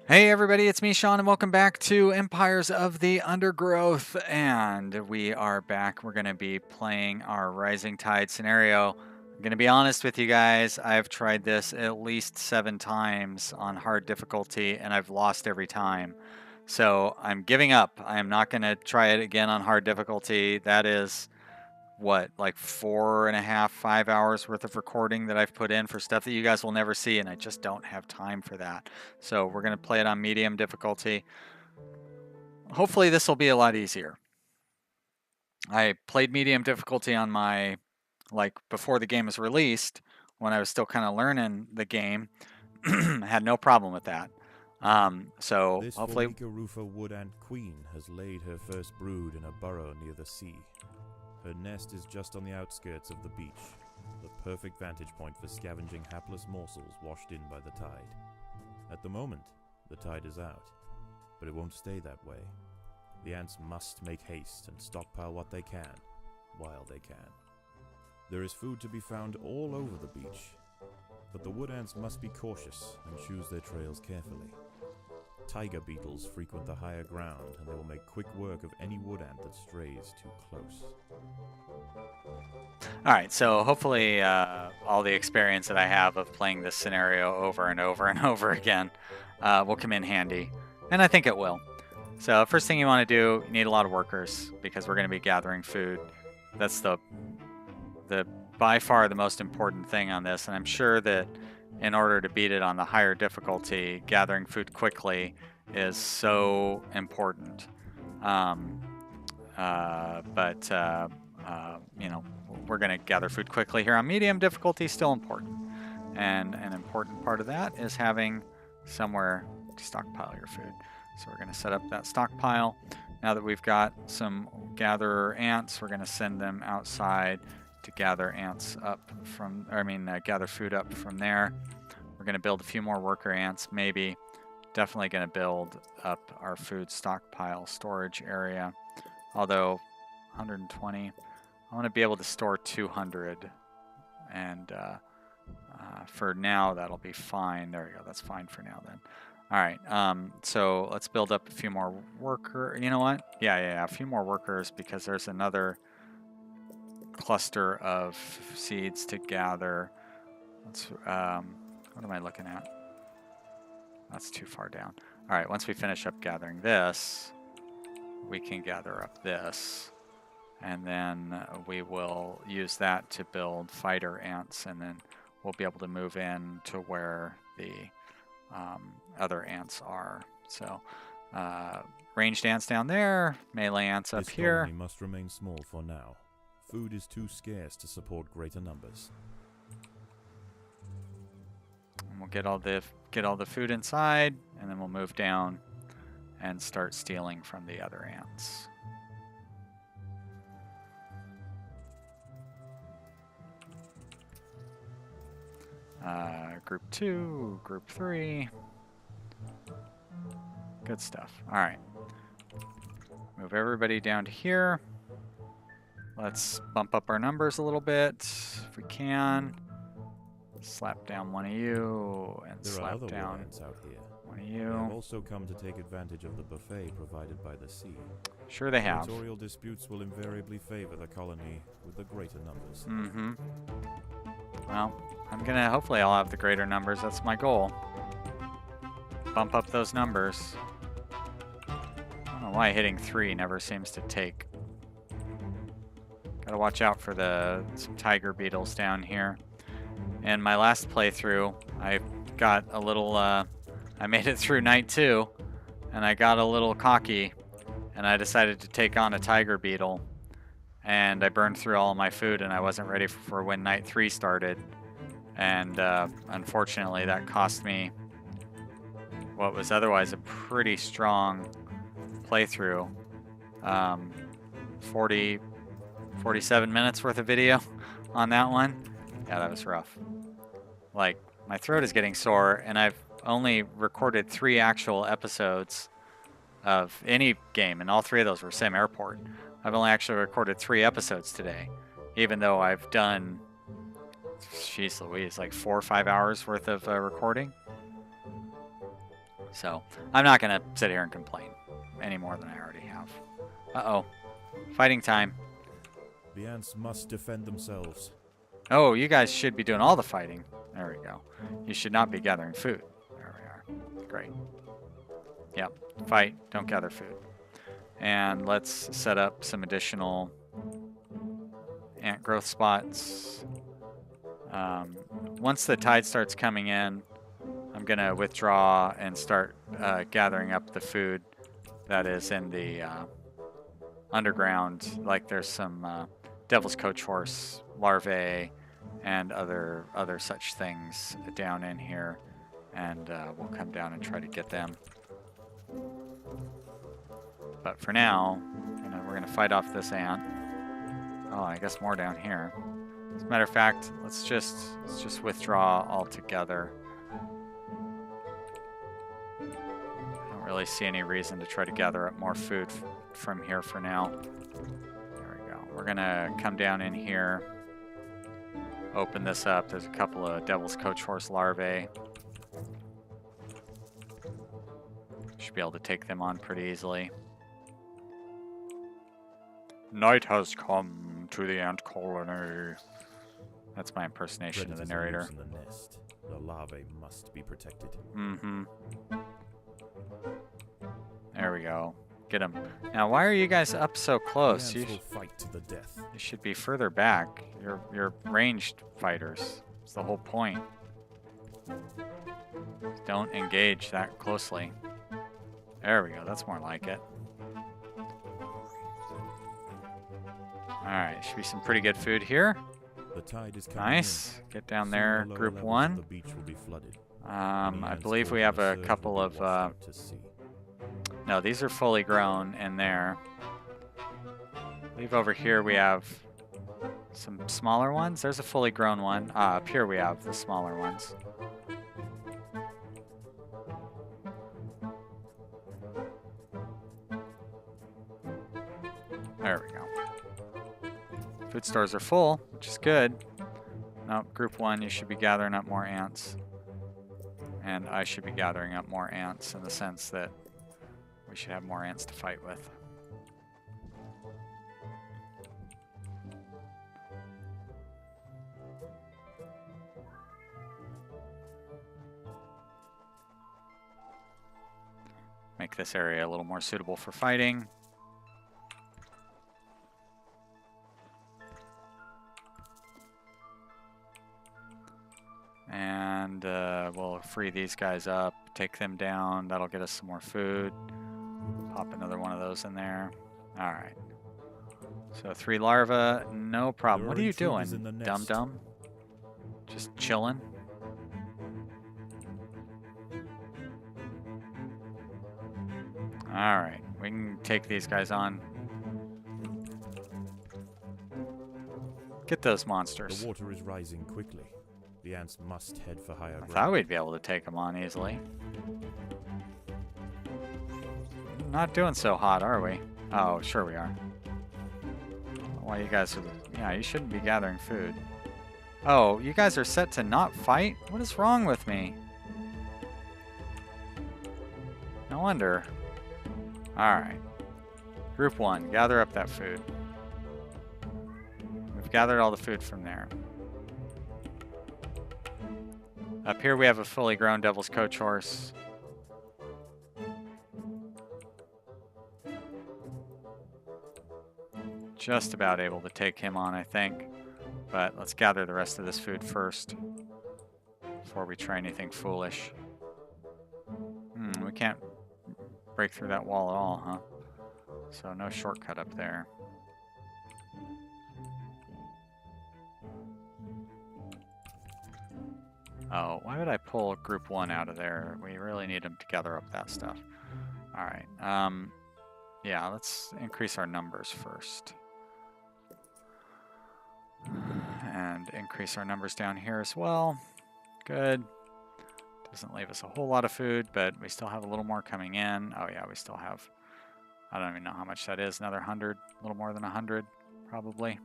Hey everybody, it's me, Sean, and welcome back to Empires of the Undergrowth. And we are back. We're going to be playing our Rising Tide scenario. I'm going to be honest with you guys. I've tried this at least 7 times on hard difficulty, and I've lost every time. So I'm giving up. I am not going to try it again on hard difficulty. That is what, like 4.5, 5 hours worth of recording that I've put in for stuff that you guys will never see, and I just don't have time for that. So we're going to play it on medium difficulty. Hopefully this will be a lot easier. I played medium difficulty on my, like, before the game was released, when I was still kind of learning the game. Had no problem with that. So This hopefully... formicarium wood ant queen has laid her first brood in a burrow near the sea. Her nest is just on the outskirts of the beach, the perfect vantage point for scavenging hapless morsels washed in by the tide. At the moment, the tide is out, but it won't stay that way. The ants must make haste and stockpile what they can, while they can. There is food to be found all over the beach, but the wood ants must be cautious and choose their trails carefully. Tiger beetles frequent the higher ground, and they will make quick work of any wood ant that strays too close. Alright, so hopefully all the experience that I have of playing this scenario over and over and over again will come in handy. And I think it will. So first thing you want to do, you need a lot of workers, because we're going to be gathering food. That's the by far the most important thing on this, and I'm sure that in order to beat it on the higher difficulty, gathering food quickly is so important. You know, we're going to gather food quickly here on medium difficulty, still important. And an important part of that is having somewhere to stockpile your food. So we're going to set up that stockpile. Now that we've got some gatherer ants, we're going to send them outside to gather ants up from, gather food up from there. We're going to build a few more worker ants, maybe. Definitely going to build up our food stockpile storage area. Although 120, I want to be able to store 200, and for now that'll be fine. There we go. That's fine for now then. All right. So let's build up a few more worker. You know what? Yeah. A few more workers, because there's another cluster of seeds to gather. Let's, what am I looking at? That's too far down. All right, once we finish up gathering this, we can gather up this, and then we will use that to build fighter ants, and then we'll be able to move in to where the other ants are. So ranged ants down there, melee ants up here. This colony must remain small for now. Food is too scarce to support greater numbers. And we'll get all the food inside, and then we'll move down and start stealing from the other ants. Group 2, Group 3. Good stuff. All right. Move everybody down to here. Let's bump up our numbers a little bit, if we can. Slap down one of you, and slap down out here. One of you. They have also come to take advantage of the buffet provided by the sea. Sure they have. Territorial disputes will invariably favor the colony with the greater numbers. Mm-hmm. Well, hopefully I'll have the greater numbers. That's my goal. Bump up those numbers. I don't know why hitting 3 never seems to take. Gotta watch out for some tiger beetles down here. In my last playthrough, I got a little, I made it through night 2, and I got a little cocky, and I decided to take on a tiger beetle, and I burned through all of my food, and I wasn't ready for when night 3 started, and unfortunately that cost me what was otherwise a pretty strong playthrough. 47 minutes worth of video on that one. Yeah, that was rough. Like, my throat is getting sore, and I've only recorded 3 actual episodes of any game, and all 3 of those were Sim Airport. I've only actually recorded 3 episodes today, even though I've done, jeez Louise, like 4 or 5 hours worth of recording. So I'm not going to sit here and complain any more than I already have. Uh-oh. Fighting time. The ants must defend themselves. Oh, you guys should be doing all the fighting. There we go. You should not be gathering food. There we are. Great. Yep. Fight. Don't gather food. And let's set up some additional ant growth spots. Once the tide starts coming in, I'm going to withdraw and start gathering up the food that is in the underground. Like there's some devil's coach horse larvae and other such things down in here, and we'll come down and try to get them. But for now, we're going to fight off this ant. Oh, I guess more down here. As a matter of fact, let's just withdraw altogether. I don't really see any reason to try to gather up more food from here for now. There we go. We're gonna come down in here, open this up. There's a couple of devil's coach horse larvae. Should be able to take them on pretty easily. Night has come to the ant colony. That's my impersonation of the narrator. In the nest. The larvae must be protected. Mm-hmm. There we go. Get them. Now, why are you guys up so close? The ants will fight to the death. You should be further back. You're ranged fighters. It's the whole point. Don't engage that closely. There we go. That's more like it. Alright, should be some pretty good food here. The tide is coming Nice. in. Get down Soon there, the lower group levels of one. The beach will be flooded. I believe we have a couple of... no, these are fully grown in there. I believe over here we have some smaller ones. There's a fully grown one. Up here we have the smaller ones. There we go. Food stores are full, which is good. Nope, group one, you should be gathering up more ants. And I should be gathering up more ants in the sense that we should have more ants to fight with. Make this area a little more suitable for fighting. And we'll free these guys up, take them down. That'll get us some more food. Pop another one of those in there. All right. So 3 larvae, no problem. What are you doing, dum-dum? Just chilling? All right, we can take these guys on. Get those monsters. The water is rising quickly. The ants must head for higher ground. I thought we'd be able to take them on easily. Not doing so hot, are we? Oh, sure we are. Why you guys are... Yeah, you shouldn't be gathering food. Oh, you guys are set to not fight? What is wrong with me? No wonder. Alright. Group 1, gather up that food. We've gathered all the food from there. Up here we have a fully grown devil's coach horse. Just about able to take him on, I think. But let's gather the rest of this food first before we try anything foolish. We can't break through that wall at all, huh? So no shortcut up there. Oh, why would I pull group 1 out of there? We really need them to gather up that stuff. Alright, yeah, let's increase our numbers first. And increase our numbers down here as well. Good. Doesn't leave us a whole lot of food, but we still have a little more coming in. Oh yeah, we still have, I don't even know how much that is, another 100, a little more than 100, probably.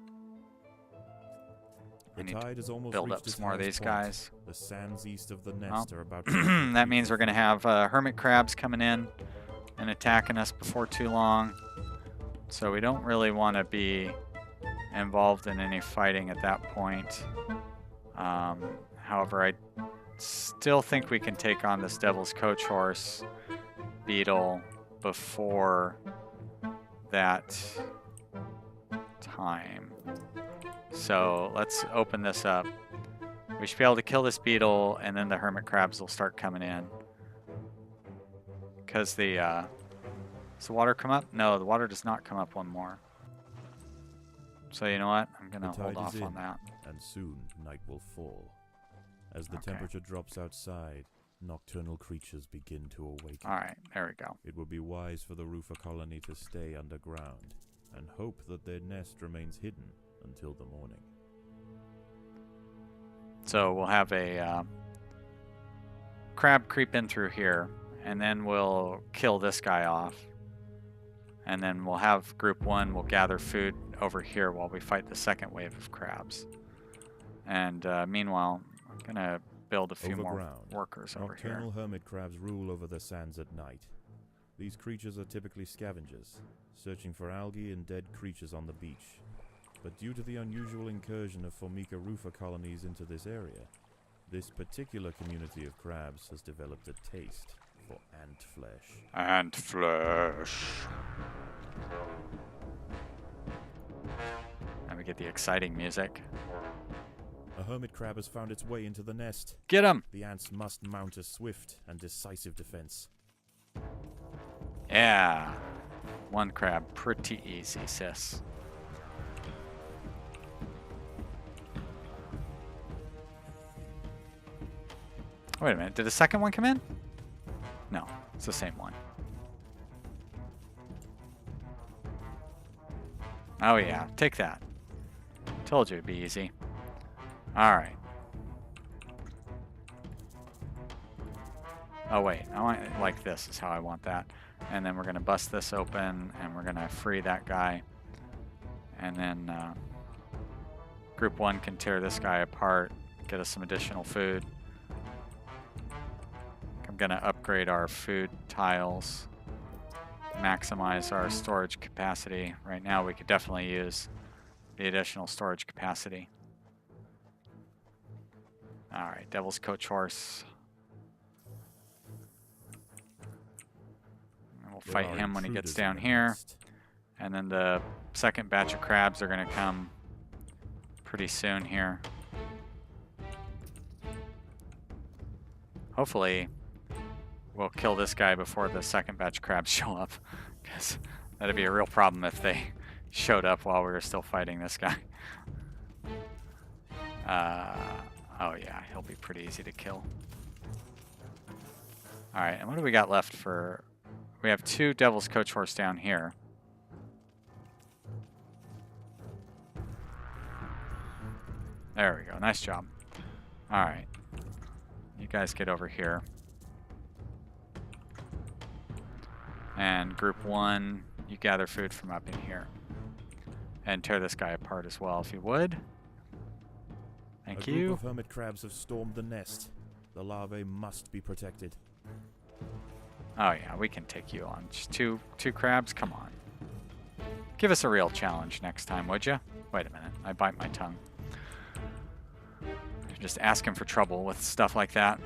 I The need to tide has almost build reached up its some more of highest these point. guys. The sands east of the Well, nest are about to that means we're going to have hermit crabs coming in and attacking us before too long. So we don't really want to be involved in any fighting at that point. However, I still think we can take on this Devil's Coach Horse beetle before that time. So let's open this up. We should be able to kill this beetle, and then the hermit crabs will start coming in. Because does the water come up? No, the water does not come up one more. So you know what? I'm going to hold off on that. And soon night will fall. As the Okay. temperature drops outside, nocturnal creatures begin to awaken. Alright, there we go. It would be wise for the roofer colony to stay underground and hope that their nest remains hidden until the morning. So we'll have a crab creep in through here, and then we'll kill this guy off. And then we'll have group 1, we'll gather food over here while we fight the second wave of crabs. And meanwhile, I'm going to build a few more workers over here. Nocturnal hermit crabs rule over the sands at night. These creatures are typically scavengers, searching for algae and dead creatures on the beach. But due to the unusual incursion of Formica rufa colonies into this area, this particular community of crabs has developed a taste for ant flesh. Ant flesh. And we get the exciting music. A hermit crab has found its way into the nest. Get him! The ants must mount a swift and decisive defense. Yeah. One crab, pretty easy, sis. Wait a minute, did the second one come in? No, it's the same one. Oh yeah, take that. Told you it'd be easy. Alright. Oh wait, I want it like this is how I want that. And then we're gonna bust this open and we're gonna free that guy. And then group 1 can tear this guy apart, get us some additional food. I'm gonna upgrade our food tiles, maximize our storage capacity. Right now we could definitely use the additional storage capacity. Alright, Devil's Coach Horse. And we'll fight him when he gets down here. And then the second batch of crabs are gonna come pretty soon here. Hopefully we'll kill this guy before the second batch of crabs show up, because that'd be a real problem if they showed up while we were still fighting this guy. Oh yeah, he'll be pretty easy to kill. Alright, and what do we got left for... We have 2 Devil's Coach Horse down here. There we go, nice job. Alright, you guys get over here. And group 1, you gather food from up in here. And tear this guy apart as well, if you would. Thank you. A group of hermit crabs have stormed the nest. The larvae must be protected. Oh yeah, we can take you on. Just two crabs? Come on. Give us a real challenge next time, would you? Wait a minute, I bite my tongue. You're just asking for trouble with stuff like that.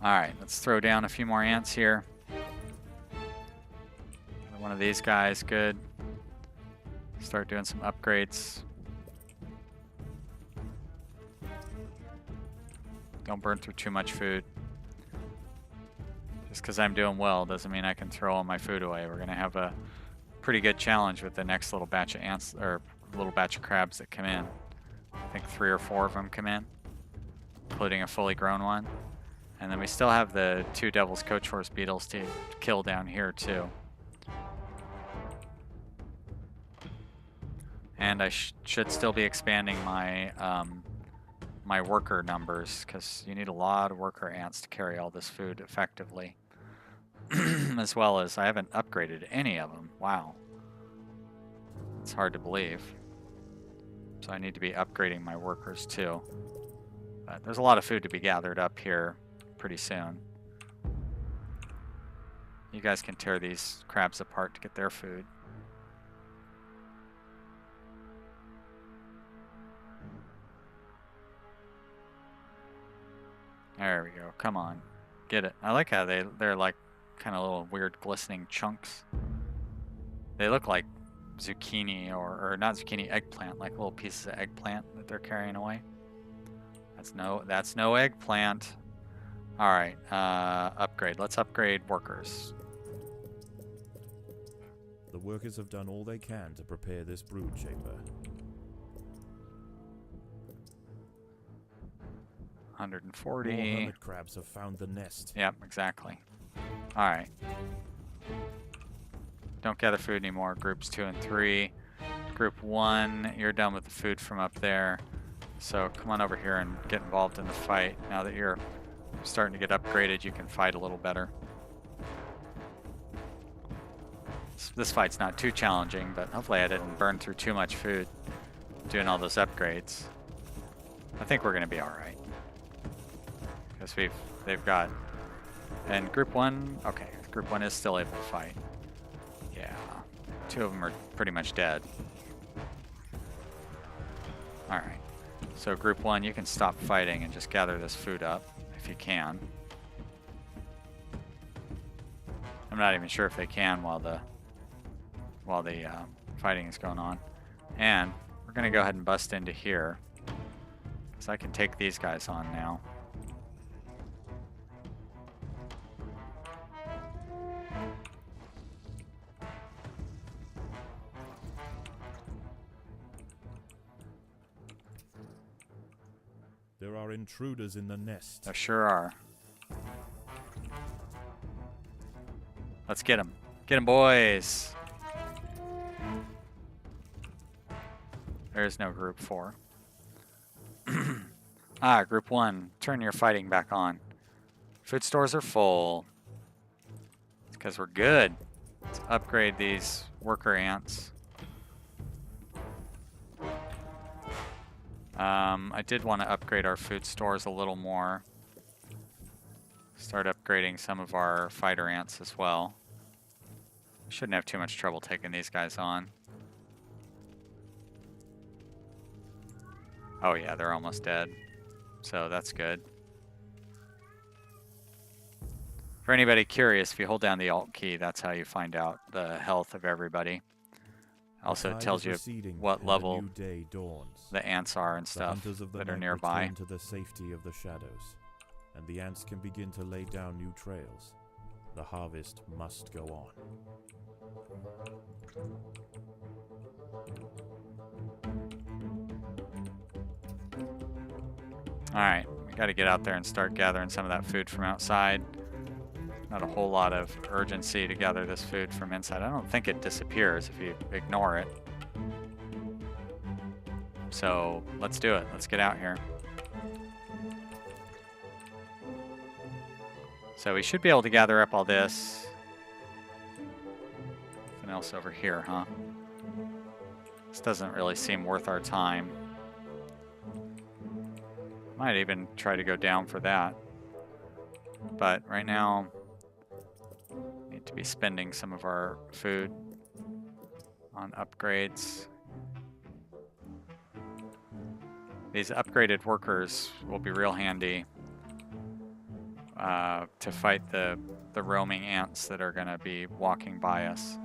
Alright, let's throw down a few more ants here. One of these guys, good. Start doing some upgrades. Don't burn through too much food. Just because I'm doing well doesn't mean I can throw all my food away. We're going to have a pretty good challenge with the next little batch of ants, or little batch of crabs that come in. I think 3 or 4 of them come in, including a fully grown one. And then we still have the 2 Devil's Coach Horse beetles to kill down here too. And I should still be expanding my my worker numbers, because you need a lot of worker ants to carry all this food effectively. As well as I haven't upgraded any of them. Wow. It's hard to believe. So I need to be upgrading my workers too. But there's a lot of food to be gathered up here pretty soon. You guys can tear these crabs apart to get their food. There we go. Come on. Get it. I like how they're like kind of little weird glistening chunks. They look like zucchini or not zucchini, eggplant, like little pieces of eggplant that they're carrying away. That's no eggplant. All right, upgrade. Let's upgrade workers. The workers have done all they can to prepare this brood chamber. 140. More hermit crabs have found the nest. Yep, exactly. All right. Don't gather food anymore. Groups 2 and 3. Group 1, you're done with the food from up there. So come on over here and get involved in the fight. Now that you're starting to get upgraded, you can fight a little better. This fight's not too challenging, but hopefully I didn't burn through too much food doing all those upgrades. I think we're going to be alright. Because they've got... And Group 1, okay, Group 1 is still able to fight. Yeah, 2 of them are pretty much dead. Alright, so Group 1, you can stop fighting and just gather this food up, if you can. I'm not even sure if they can while the fighting is going on. And we're going to go ahead and bust into here. So I can take these guys on now. There are intruders in the nest. There sure are. Let's get them. Get them, boys. There's no Group 4. Group 1. Turn your fighting back on. Food stores are full. It's because we're good. Let's upgrade these worker ants. I did want to upgrade our food stores a little more. Start upgrading some of our fighter ants as well. Shouldn't have too much trouble taking these guys on. Oh yeah, they're almost dead. So that's good. For anybody curious, if you hold down the Alt key, that's how you find out the health of everybody. Also, it tells you what level the ants are and stuff that are nearby. To the safety of the shadows, and the ants can begin to lay down new trails. The harvest must go on. Alright, we gotta get out there and start gathering some of that food from outside. Not a whole lot of urgency to gather this food from inside. I don't think it disappears if you ignore it. So let's do it. Let's get out here. So we should be able to gather up all this. Nothing else over here, huh? This doesn't really seem worth our time. Might even try to go down for that. But right now, need to be spending some of our food on upgrades. These upgraded workers will be real handy to fight the roaming ants that are going to be walking by us.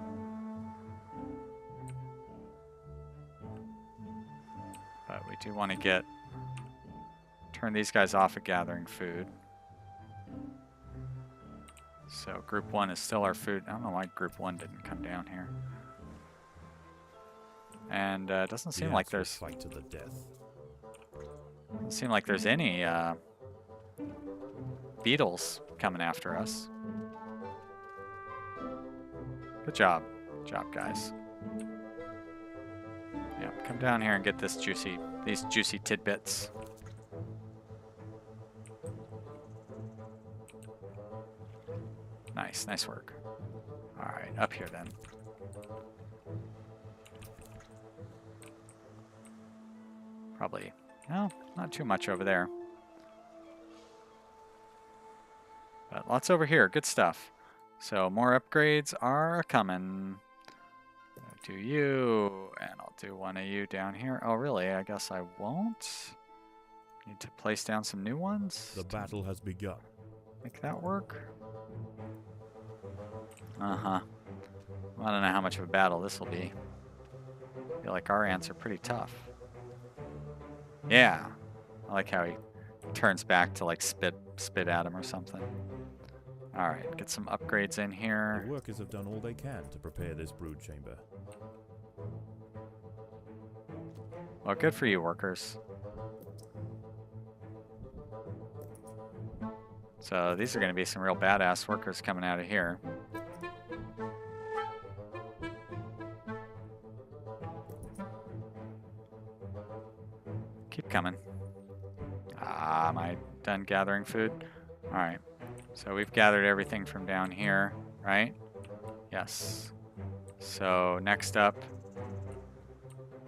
But we do want to turn these guys off at gathering food. So Group 1 is still our food. I don't know why Group 1 didn't come down here. And it doesn't seem like there's fight to the death. Doesn't seem like there's any beetles coming after us. Good job. Good job, guys. Yeah, come down here and get these juicy tidbits. Nice, nice work. All right, up here then. Probably, no, not too much over there. But lots over here, good stuff. So more upgrades are coming. I'll do you, and I'll do one of you down here. Oh, really? I guess I won't. Need to place down some new ones. The battle has begun. Make that work. Uh-huh. Well, I don't know how much of a battle this will be. I feel like our ants are pretty tough. Yeah. I like how he turns back to like spit at him or something. Alright, get some upgrades in here. The workers have done all they can to prepare this brood chamber. Well, good for you, workers. So these are going to be some real badass workers coming out of here. Keep coming. Ah, am I done gathering food? Alright. So we've gathered everything from down here, right? Yes. So next up,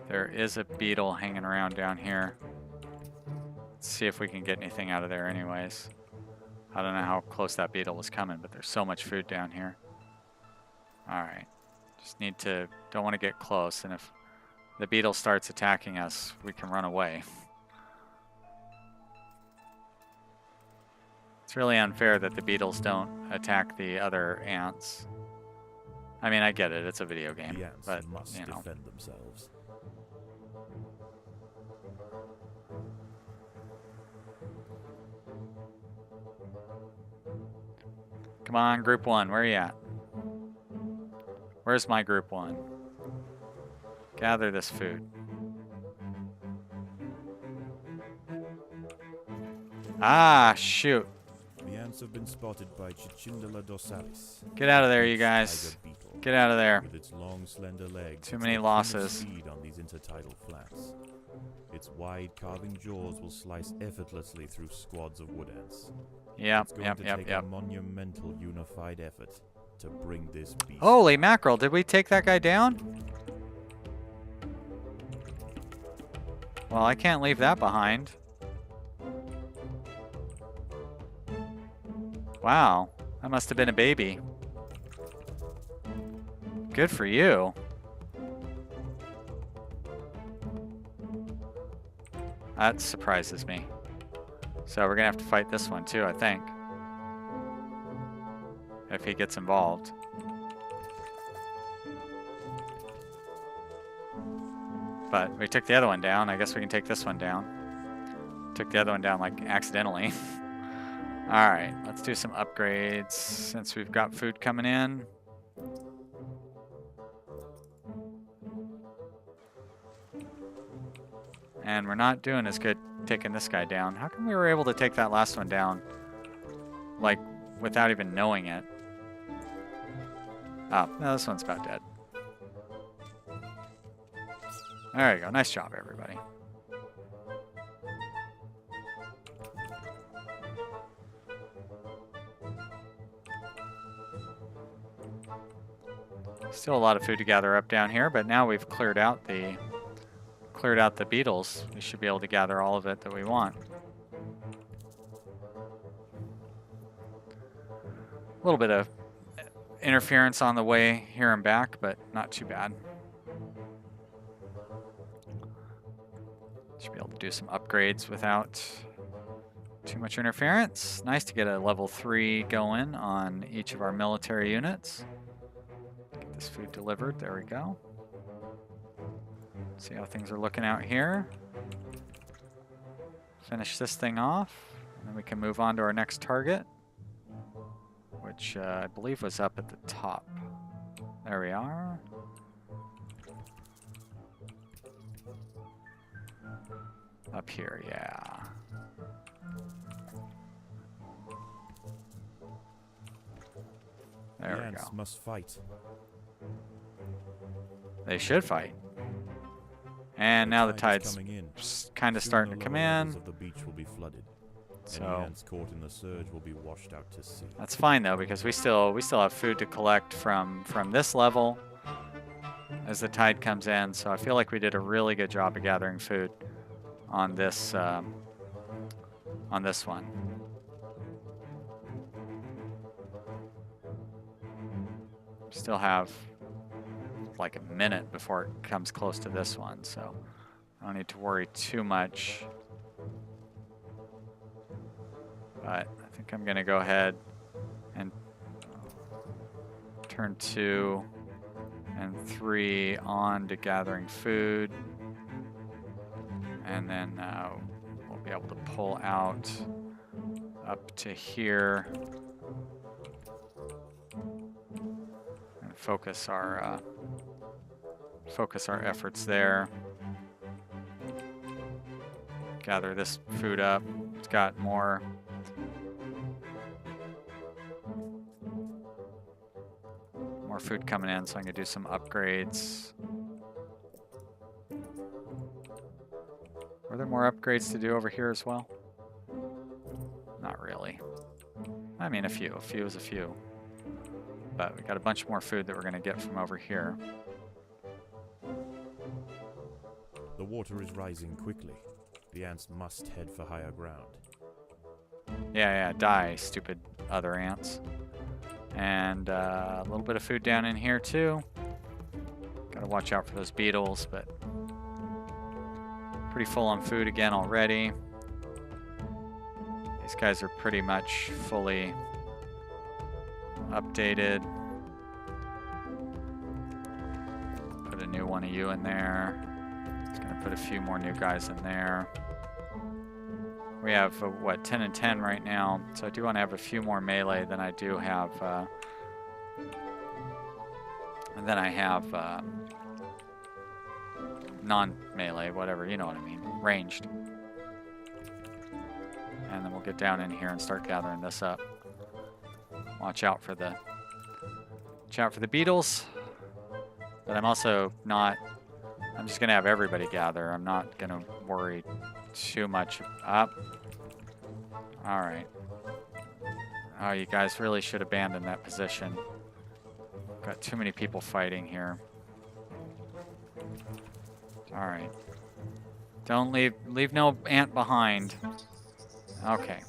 there is a beetle hanging around down here. Let's see if we can get anything out of there anyways. I don't know how close that beetle was coming, but there's so much food down here. Alright. Just need to, don't want to get close, and if the beetle starts attacking us, we can run away. It's really unfair that the beetles don't attack the other ants. I mean, I get it, it's a video game, The ants but, must you know. defend themselves. Come on, group one, where are you at? Where's my group one? Gather this food. Ah, shoot. The ants have been spotted by Cichindala dorsalis. Get out of there, you Tiger guys. beetle. Get out of there. With its long, slender legs, Too it's many the king of losses. Speed on these intertidal flats. Its wide, carving jaws will slice effortlessly through squads of wood ants. Yep, It's going to take yep. a monumental, unified effort to bring this beast. Holy mackerel, did we take that guy down? Well, I can't leave that behind. Wow, that must have been a baby. Good for you. That surprises me. So we're gonna have to fight this one too, I think. If he gets involved. But we took the other one down. I guess we can take this one down. Took the other one down like accidentally. Alright, let's do some upgrades since we've got food coming in. And we're not doing as good taking this guy down. How come we were able to take that last one down, like, without even knowing it? Oh, no, this one's about dead. There you go. Nice job, everybody. Still a lot of food to gather up down here, but now we've cleared out the beetles. We should be able to gather all of it that we want. A little bit of interference on the way here and back, but not too bad. Should be able to do some upgrades without too much interference. Nice to get a level 3 going on each of our military units. Get this food delivered. There we go. See how things are looking out here. Finish this thing off, and then we can move on to our next target, which I believe was up at the top. There we are. Up here, yeah. There The we ants go. must fight. They should fight. And now the tide is tide's coming in. kind of Soon starting the to come lower levels in. of the beach will be flooded. Any So ants caught in the surge will be washed out to sea. that's fine though, because we still have food to collect from this level as the tide comes in. So I feel like we did a really good job of gathering food on this one. Still have like a minute before it comes close to this one, so I don't need to worry too much. But I think I'm gonna go ahead and turn 2 and 3 on to gathering food. And then we'll be able to pull out up to here and focus our efforts there. Gather this food up. It's got more food coming in, so I'm gonna do some upgrades. Were there more upgrades to do over here as well? Not really. I mean, a few. A few is a few. But we got a bunch more food that we're gonna get from over here. The water is rising quickly. The ants must head for higher ground. Yeah, die, stupid other ants. And a little bit of food down in here too. Gotta watch out for those beetles, but pretty full on food again already. These guys are pretty much fully updated. Put a new one of you in there. Just gonna put a few more new guys in there. We have, what, 10 and 10 right now, so I do want to have a few more melee than I do have, and then I have non-melee, whatever, you know what I mean, ranged. And then we'll get down in here and start gathering this up. Watch out for the beetles, but I'm also not, I'm just going to have everybody gather. I'm not going to worry too much up. All right. Oh, you guys really should abandon that position. Got too many people fighting here. All right. Don't leave no ant behind. Okay.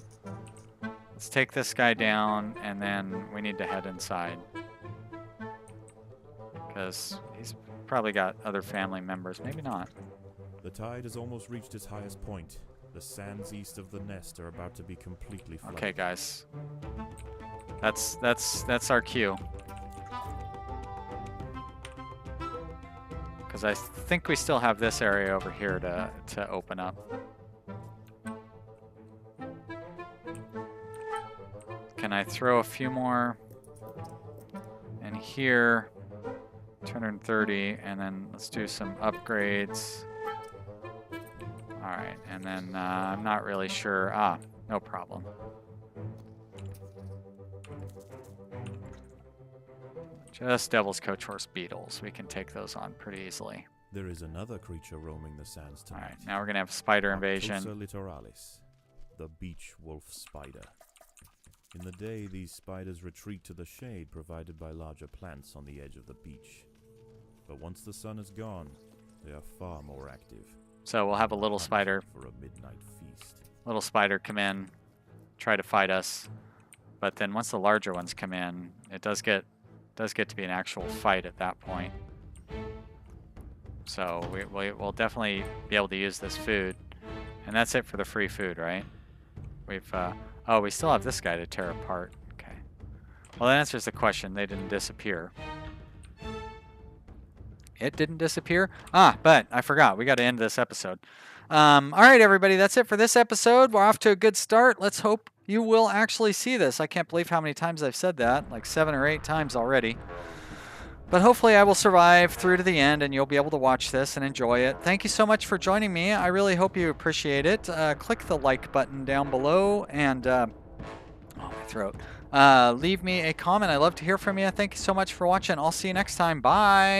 Let's take this guy down, and then we need to head inside. Because he's probably got other family members. Maybe not. The tide has almost reached its highest point. The sands east of the nest are about to be completely flooded. Okay, guys. That's our cue. Because I think we still have this area over here to open up. Can I throw a few more in here? 230, and then let's do some upgrades. Alright, and then I'm not really sure. Ah, no problem. Just Devil's Coach Horse beetles. We can take those on pretty easily. There is another creature roaming the sands tonight. Alright, now we're going to have spider invasion. Littoralis, the beach wolf spider. In the day, these spiders retreat to the shade provided by larger plants on the edge of the beach. But once the sun is gone, they are far more active. So we'll have a little spider. For a midnight feast. Little spider come in, try to fight us. But then once the larger ones come in, it does get to be an actual fight at that point. So we'll definitely be able to use this food. And that's it for the free food, right? We've oh, we still have this guy to tear apart. Okay. Well, that answers the question. They didn't disappear. It didn't disappear? Ah, but I forgot. We got to end this episode. All right, everybody. That's it for this episode. We're off to a good start. Let's hope you will actually see this. I can't believe how many times I've said that. Like 7 or 8 times already. But hopefully I will survive through to the end and you'll be able to watch this and enjoy it. Thank you so much for joining me. I really hope you appreciate it. Click the like button down below and... oh, my throat. Leave me a comment. I'd love to hear from you. Thank you so much for watching. I'll see you next time. Bye.